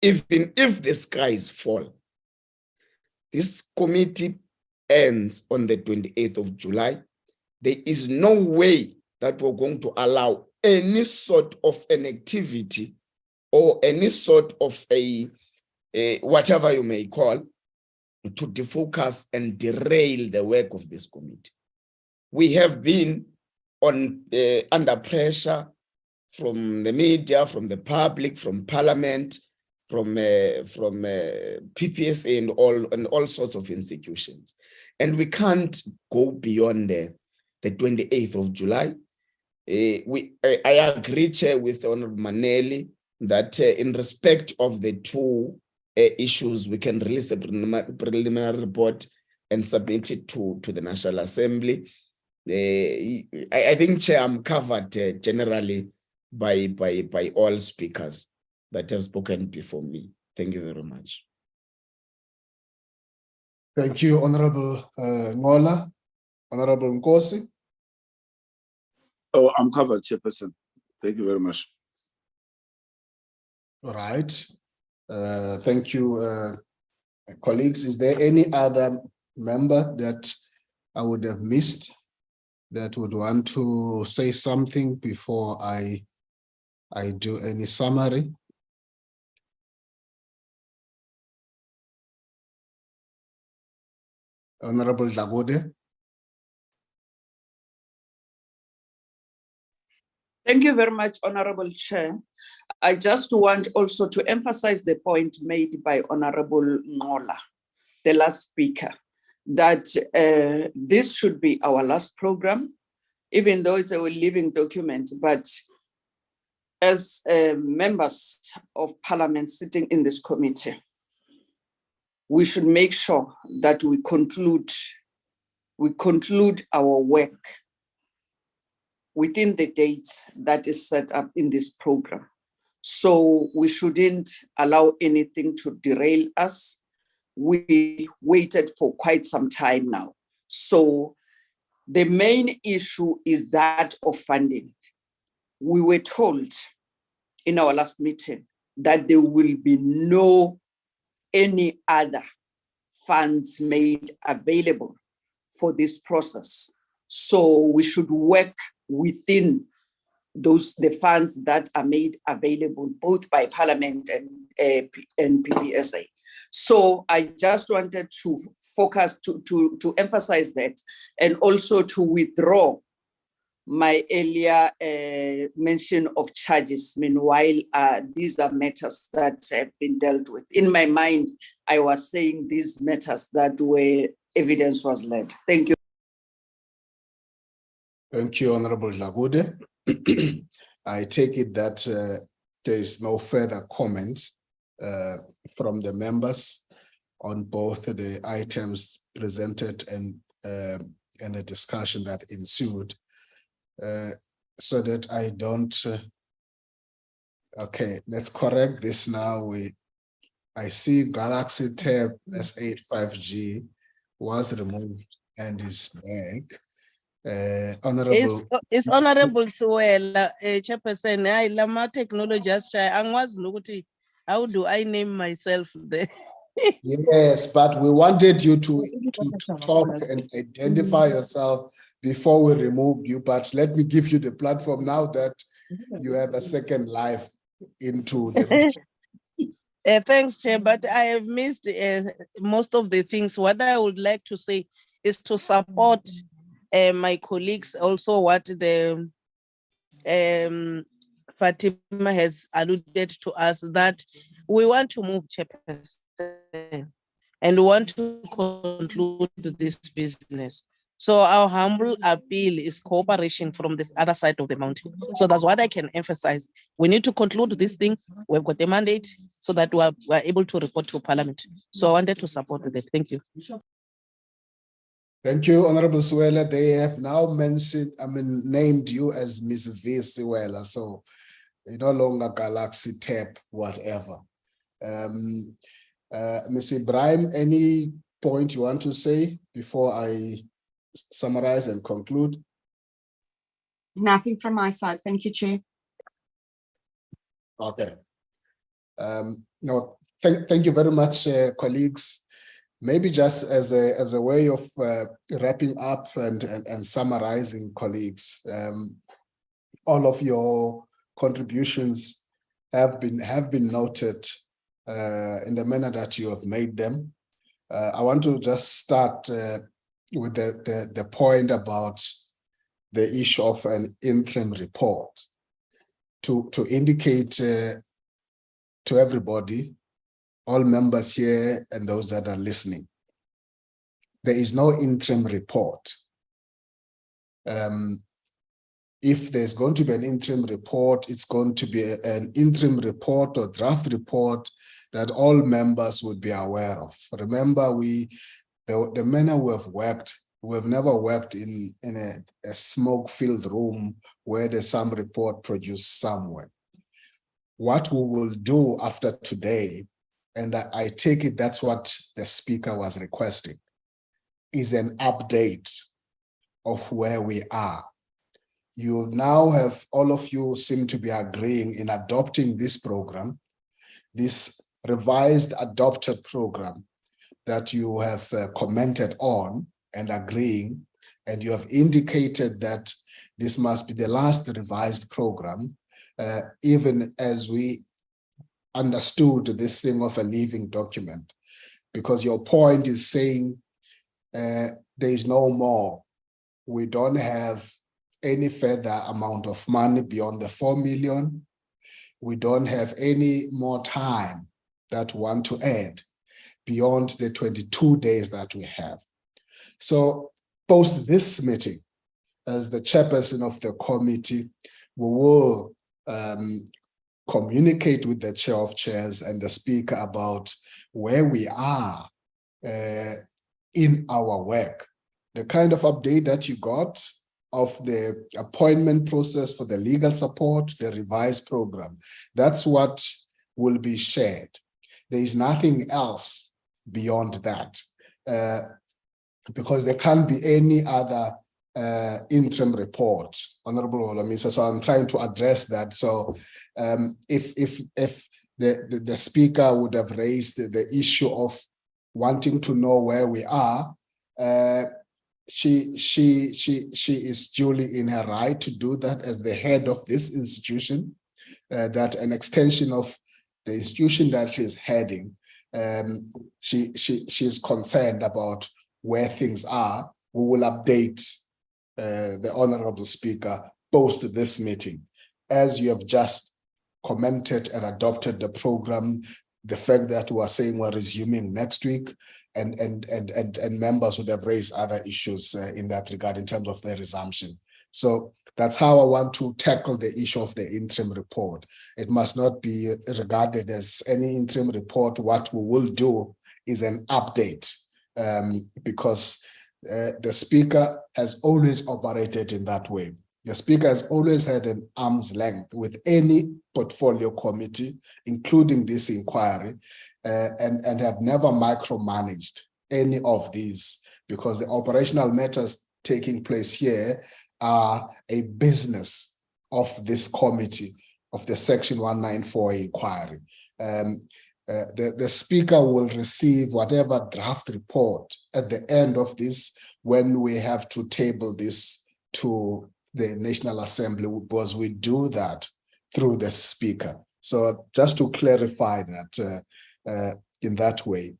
Even if the skies fall, this committee ends on the 28th of July. There is no way that we're going to allow any sort of an activity or any sort of a whatever you may call to defocus and derail the work of this committee. We have been under pressure from the media, from the public, from Parliament, from PPSA and all sorts of institutions. And we can't go beyond the 28th of July. I agree, Chair, with Honorable Maneli that in respect of the two issues, we can release a preliminary report and submit it to the National Assembly. I think, Chair, I'm covered generally by all speakers that have spoken before me. Thank you very much. Thank you, Honorable Ngola. Honorable Nkosi. Oh, I'm covered, Chairperson. Thank you very much. All right. Thank you, colleagues. Is there any other member that I would have missed that would want to say something before I do any summary? Honorable Dlagode. Thank you very much, Honorable Chair. I just want also to emphasize the point made by Honorable Ngola, the last speaker, that this should be our last program, even though it's a living document, but as members of parliament sitting in this committee, we should make sure that we conclude our work within the dates that is set up in this program. So we shouldn't allow anything to derail us. We waited for quite some time now. So the main issue is that of funding. We were told in our last meeting that there will be no any other funds made available for this process. So we should work within the funds that are made available both by Parliament and PPSA. So I just wanted to focus to emphasize that, and also to withdraw my earlier mention of charges. Meanwhile, these are matters that have been dealt with. In my mind, I was saying these matters that were evidence was led. Thank you. Thank you, Honorable Lagude. I take it that there is no further comment from the members on both the items presented and the discussion that ensued. So that I don't, okay, let's correct this now. I see Galaxy Tab S8 5G was removed and is back. Honorable. It's Honorable Suela, Chairperson. I lama technologist. How do I name myself there? Yes, but we wanted you to talk and identify yourself before we removed you. But let me give you the platform now that you have a second life into the. Thanks, Chair, but I have missed most of the things. What I would like to say is to support my colleagues, also what the Fatima has alluded to us, that we want to move, Chairperson, and want to conclude this business. So our humble appeal is cooperation from this other side of the mountain. So that's what I can emphasize. We need to conclude this thing. We've got a mandate so that we're able to report to Parliament. So I wanted to support that. Thank you. Thank you, Honorable Suela. They have now named you as Ms. V. Suela. So you're no longer Galaxy Tab, whatever. Ms. Ibrahim, any point you want to say before I summarize and conclude? Nothing from my side. Thank you, Chair. Okay. No, thank you very much, colleagues. Maybe just as a way of wrapping up and summarizing, colleagues, all of your contributions have been noted in the manner that you have made them. I want to just start with the point about the issue of an interim report to indicate to everybody, all members here and those that are listening, there is no interim report. If there's going to be an interim report, it's going to be an interim report or draft report that all members would be aware of. Remember, the manner we have worked, we've never worked in a smoke-filled room where there's some report produced somewhere. What we will do after today, and I take it that's what the speaker was requesting, is an update of where we are. You now have, all of you seem to be agreeing in adopting this program, this revised adopted program that you have commented on and agreeing, and you have indicated that this must be the last revised program, even as we understood this thing of a living document, because your point is saying there is no more. We don't have any further amount of money beyond the 4 million. We don't have any more time that we want to add beyond the 22 days that we have. So post this meeting, as the chairperson of the committee, we will communicate with the chair of chairs and the speaker about where we are in our work. The kind of update that you got of the appointment process for the legal support, the revised program, that's what will be shared. There is nothing else beyond that, because there can't be any other interim report, Honorable Olamisa. So I'm trying to address that. So if the speaker would have raised the issue of wanting to know where we are, she is duly in her right to do that as the head of this institution. That an extension of the institution that she's heading, she is concerned about where things are. We will update the Honorable Speaker post this meeting. As you have just commented and adopted the program, the fact that we are saying we're resuming next week, and members would have raised other issues in that regard in terms of their resumption. So that's how I want to tackle the issue of the interim report. It must not be regarded as any interim report. What we will do is an update, because the speaker has always operated in that way. The speaker has always had an arm's length with any portfolio committee, including this inquiry, and have never micromanaged any of these, because the operational matters taking place here are a business of this committee of the Section 194 inquiry. The speaker will receive whatever draft report at the end of this when we have to table this to the National Assembly, because we do that through the speaker. So just to clarify that in that way.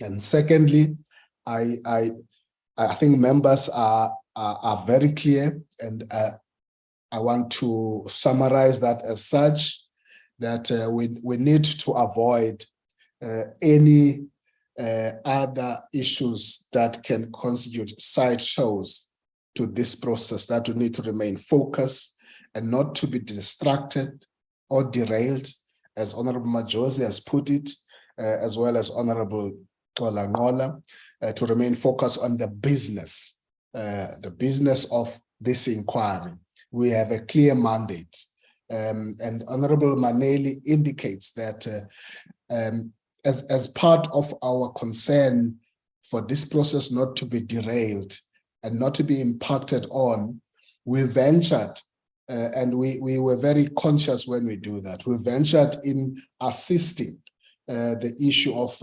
And secondly, I think members are very clear, and I want to summarize that as such, that we need to avoid any other issues that can constitute side shows to this process, that we need to remain focused and not to be distracted or derailed, as Honorable Majosi has put it, as well as Honorable Ngola, to remain focused on the business of this inquiry. We have a clear mandate. And Honorable Maneli indicates that as part of our concern for this process not to be derailed and not to be impacted on, we ventured, and we were very conscious when we do that. We ventured in assisting the issue of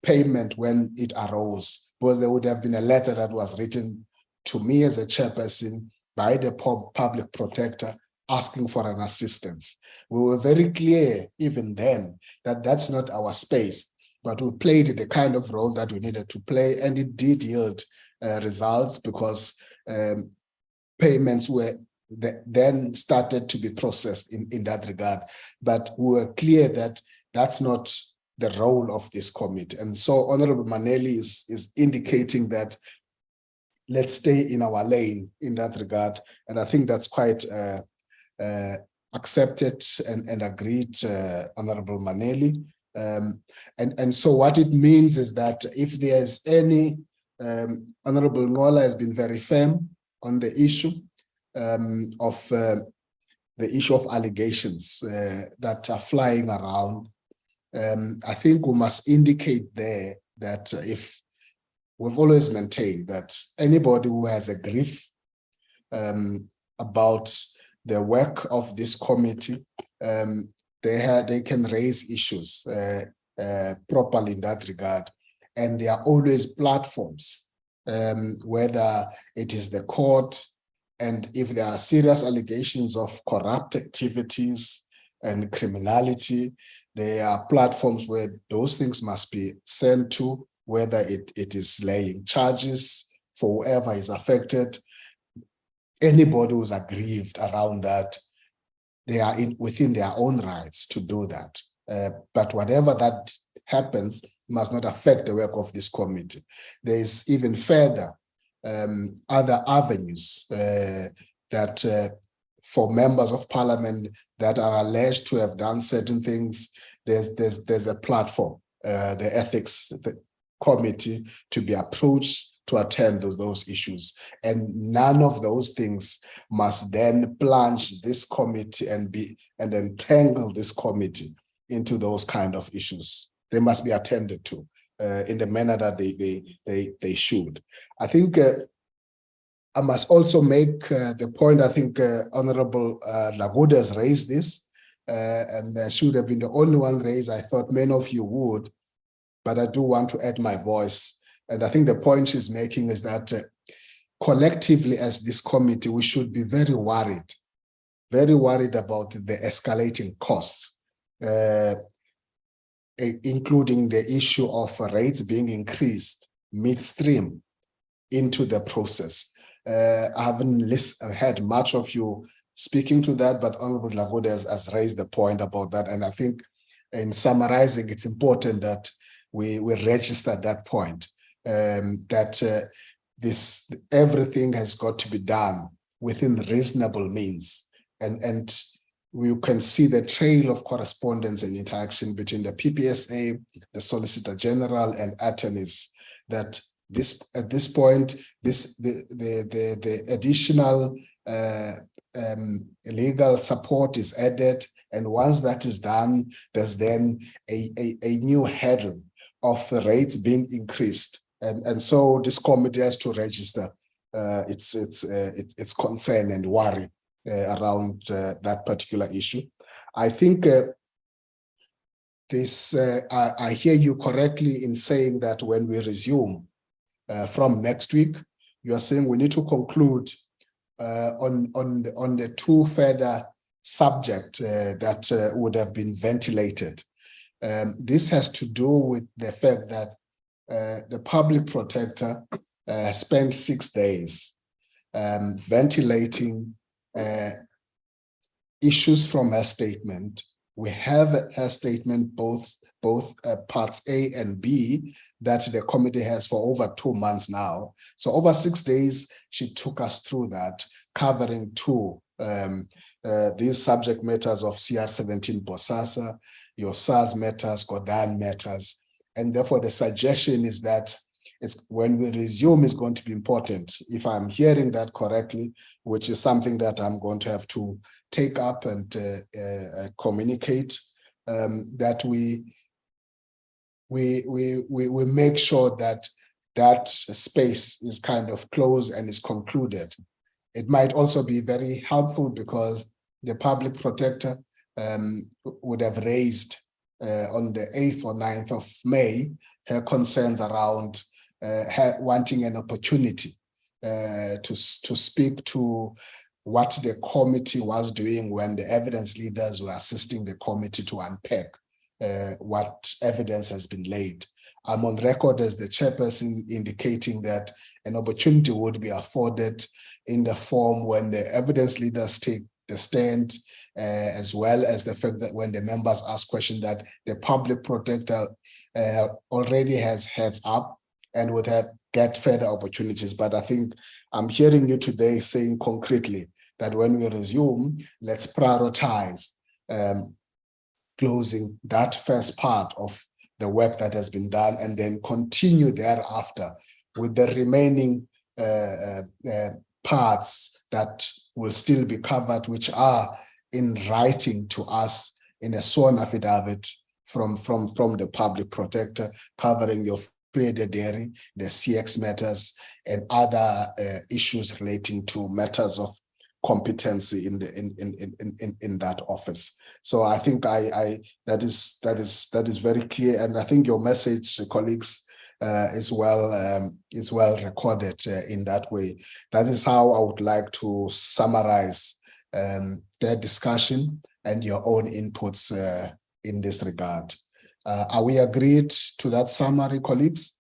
payment when it arose, because there would have been a letter that was written to me as a chairperson by the public protector asking for an assistance. We were very clear even then that that's not our space, but we played the kind of role that we needed to play, and it did yield results, because payments were then started to be processed in that regard. But we were clear that that's not the role of this committee. And so Honorable Maneli is indicating that let's stay in our lane in that regard. And I think that's quite accepted and agreed, Honorable Maneli. And so what it means is that if there's any, Honorable Ngola has been very firm on the issue of allegations that are flying around. I think we must indicate there that if we've always maintained that anybody who has a grief about the work of this committee, they can raise issues properly in that regard. And there are always platforms, whether it is the court, and if there are serious allegations of corrupt activities and criminality, there are platforms where those things must be sent to, whether it is laying charges for whoever is affected. Anybody who's aggrieved around that, they are within their own rights to do that. But whatever that happens must not affect the work of this committee. There is even further other avenues that for members of parliament that are alleged to have done certain things, there's a platform, the ethics committee, to be approached to attend to those issues. And none of those things must then plunge this committee and entangle this committee into those kind of issues. They must be attended to in the manner that they should. I think I must also make the point, I think Honorable Lagude has raised this, and I should have been the only one raised. I thought many of you would, but I do want to add my voice. And I think the point she's making is that collectively as this committee, we should be very worried about the escalating costs, including the issue of rates being increased midstream into the process. I haven't heard much of you speaking to that, but Honorable Lagude has raised the point about that. And I think in summarizing, it's important that we register that point. That everything has got to be done within reasonable means, and we can see the trail of correspondence and interaction between the PPSA, the Solicitor General, and attorneys. That at this point, the additional legal support is added, and once that is done, there's then a new hurdle of the rates being increased. And so this committee has to register its concern and worry around that particular issue. I think I hear you correctly in saying that when we resume from next week, you are saying we need to conclude on the two further subjects that would have been ventilated. This has to do with the fact that the public protector spent 6 days ventilating issues from her statement. We have her statement, both parts A and B, that the committee has for over 2 months now. So over 6 days, she took us through that, covering these subject matters of CR17 Bosasa, your SARS matters, Godan matters. And therefore the suggestion is that when we resume is going to be important, if I'm hearing that correctly, which is something that I'm going to have to take up and communicate, that we make sure that space is kind of closed and is concluded. It might also be very helpful because the public protector would have raised on the 8th or 9th of May her concerns around her wanting an opportunity to speak to what the committee was doing when the evidence leaders were assisting the committee to unpack what evidence has been laid. I'm on record as the chairperson indicating that an opportunity would be afforded in the form when the evidence leaders take the stand, as well as the fact that when the members ask questions, that the public protector already has heads up and would get further opportunities. But I think I'm hearing you today saying concretely that when we resume, let's prioritize closing that first part of the work that has been done and then continue thereafter with the remaining parts that will still be covered, which are in writing to us in a sworn affidavit from the public protector, covering your dairy, the CX matters, and other issues relating to matters of competency in that office. So I think that is very clear, and I think your message, colleagues, is well recorded in that way. That is how I would like to summarize their discussion and your own inputs in this regard. Are we agreed to that summary, colleagues?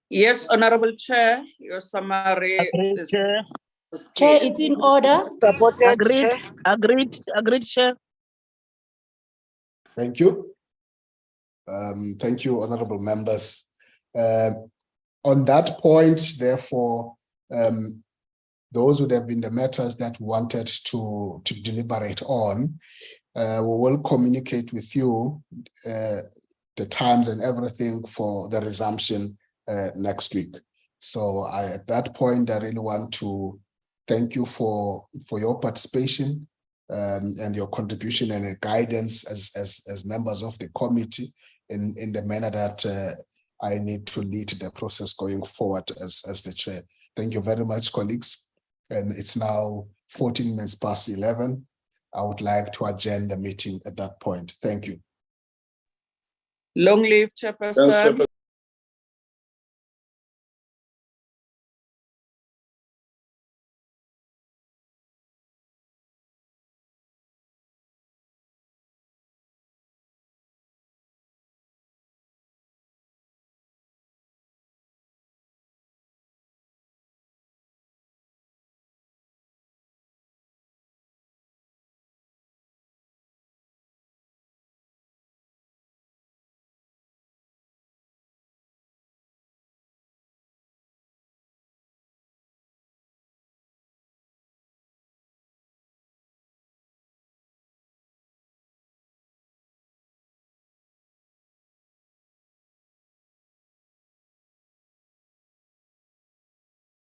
Yes, Honorable Chair, your summary is Chair, it's in order. Supported. Agreed, Chair. Thank you. Thank you, honorable members. On that point, therefore, Those would have been the matters that we wanted to deliberate on. We will communicate with you the times and everything for the resumption next week. So at that point, I really want to thank you for your participation and your contribution and guidance as members of the committee in the manner that I need to lead the process going forward as the chair. Thank you very much, colleagues. And it's now 14 minutes past 11. I would like to adjourn the meeting at that point. Thank you. Long live Chairperson.